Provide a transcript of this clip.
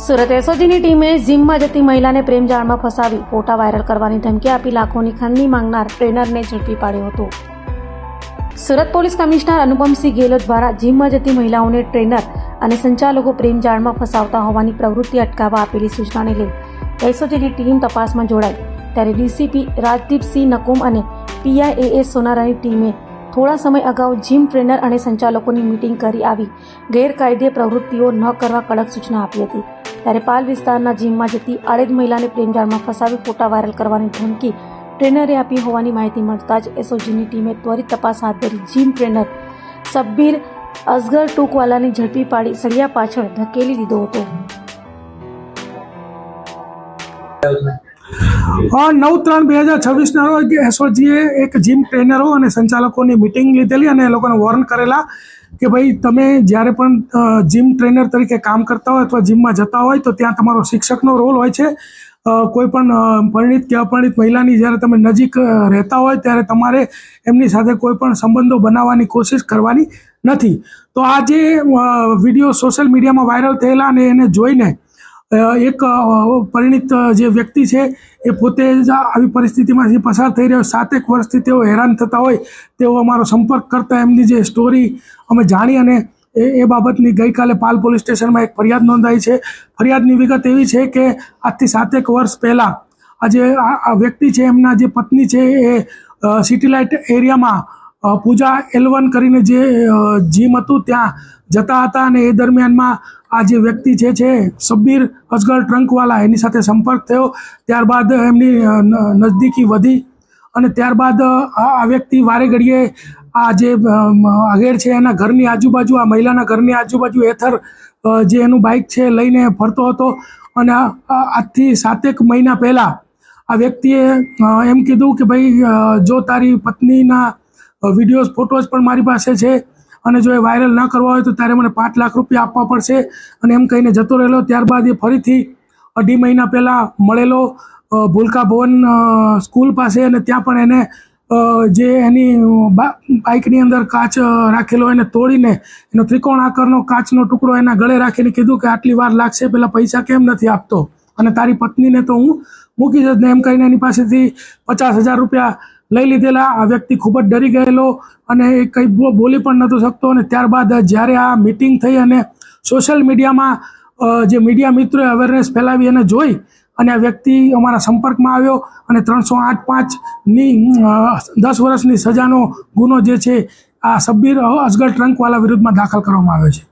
સુરત એસઓજીની ટીમે જીમમાં જતી મહિલાને પ્રેમજાળમાં ફસાવી ફોટા વાયરલ કરવાની ધમકી આપી લાખોની ખંડની માંગનાર ટ્રેનરને ઝડપી પાડ્યો હતો. સુરત પોલીસ કમિશનર અનુપમસિંહ ગેહલોત દ્વારા જીમમાં જતી મહિલાઓને ટ્રેનર અને સંચાલકો પ્રેમજાળમાં ફસાવતા હોવાની પ્રવૃત્તિ અટકાવવા આપેલી સૂચનાને લઈ એસઓજીની ટીમ તપાસમાં જોડાઈ. ત્યારે ડીસીપી રાજદીપસિંહ નકુમ અને પીઆઈએએસ સોનારાની ટીમે થોડા સમય અગાઉ જીમ ટ્રેનર અને સંચાલકોની મીટિંગ કરી આવી ગેરકાયદે પ્રવૃત્તિઓ ન કરવા કડક સૂચના આપી હતી. ત્યારે પાલ વિસ્તારના જીમમાં જતી આડેદ મહિલાને પ્રેમજાળમાં ફસાવી ફોટા વાયરલ કરવાની ધમકી ટ્રેનરે આપી હોવાની માહિતી મળતા જ એસઓજીની ટીમે ત્વરિત તપાસ હાથ ધરી જીમ ટ્રેનર સબ્બીર અસગર ટૂંકવાલાને ઝડપી પાડી સળિયા પાછળ ધકેલી દીધો હતો. 9/3/2026 ના રોજ એસઓજીએ એક જીમ ટ્રેનરો અને સંચાલકોની મિટિંગ લીધેલી અને એ લોકોને વોર્ન કરેલા કે ભાઈ તમે જ્યારે પણ જીમ ટ્રેનર તરીકે કામ કરતા હોય અથવા જીમમાં જતા હોય તો ત્યાં તમારો શિક્ષકનો રોલ હોય છે. કોઈ પણ પરિણીત કે અપરિણીત મહિલાની જ્યારે તમે નજીક રહેતા હોય ત્યારે તમારે એમની સાથે કોઈ પણ સંબંધો બનાવવાની કોશિશ કરવાની નથી. તો આ જે વિડીયો સોશિયલ મીડિયામાં વાયરલ થયેલા અને એને જોઈને એક પરિણીત જે વ્યક્તિ છે એ પોતે જ આવી પરિસ્થિતિમાંથી પસાર થઈ રહ્યો 7 વર્ષથી તેઓ હેરાન થતા હોય તેઓ અમારો સંપર્ક કરતા એમની જે સ્ટોરી અમે જાણી અને એ બાબતની ગઈકાલે પાલ પોલીસ સ્ટેશનમાં એક ફરિયાદ નોંધાઈ છે. ફરિયાદની વિગત એવી છે કે આજથી 7 વર્ષ પહેલાં આ વ્યક્તિ છે એમના જે પત્ની છે એ સિટીલાઇટ એરિયામાં પૂજા L1 કરીને જે જીમ હતું ત્યાં જતા હતા અને એ દરમિયાનમાં આ જે વ્યક્તિ છે સબ્બીર અસગર ટ્રંકવાલા એની સાથે સંપર્ક થયો. ત્યારબાદ એમની નજદીકી વધી અને ત્યારબાદ આ વ્યક્તિ વારે ઘડીએ આ જે આગેર છે એના ઘરની આજુબાજુ આ મહિલાના ઘરની આજુબાજુ એથર જે એનું બાઇક છે લઈને ફરતો હતો અને આજથી 7 મહિના પહેલાં આ વ્યક્તિએ એમ કીધું કે ભાઈ જો તારી પત્નીના વિડીયોઝ ફોટોઝ પણ મારી પાસે છે અને જો એ વાયરલ ન કરવા હોય તો તારે મને 5 લાખ રૂપિયા આપવા પડશે અને એમ કહીને જતો રહેલો. ત્યારબાદ એ ફરીથી 2.5 મહિના પહેલાં મળેલો ભૂલકા ભવન સ્કૂલ પાસે અને ત્યાં પણ એને જે એની બાઇકની અંદર કાચ રાખેલો એને તોડીને એનો ત્રિકોણ આકારનો કાચનો ટુકડો એના ગળે રાખીને કીધું કે આટલી વાર લાગશે, પહેલાં પૈસા કેમ નથી આપતો અને તારી પત્નીને તો હું મૂકી જ ને એમ કહીને એની પાસેથી 50,000 રૂપિયા લઈ લીધેલા. આ વ્યક્તિ ખૂબ જ ડરી ગયેલો અને એ કંઈ બોલી પણ નહોતો શકતો અને ત્યારબાદ જ્યારે આ મિટિંગ થઈ અને સોશિયલ મીડિયામાં જે મીડિયા મિત્રોએ અવેરનેસ ફેલાવી અને જોઈ અને આ વ્યક્તિ અમારા સંપર્કમાં આવ્યો અને 308(5)ની 10 વર્ષની સજાનો ગુનો જે છે આ સબ્બીર અસગર ટ્રંકવાલા વિરુદ્ધમાં દાખલ કરવામાં આવ્યો છે.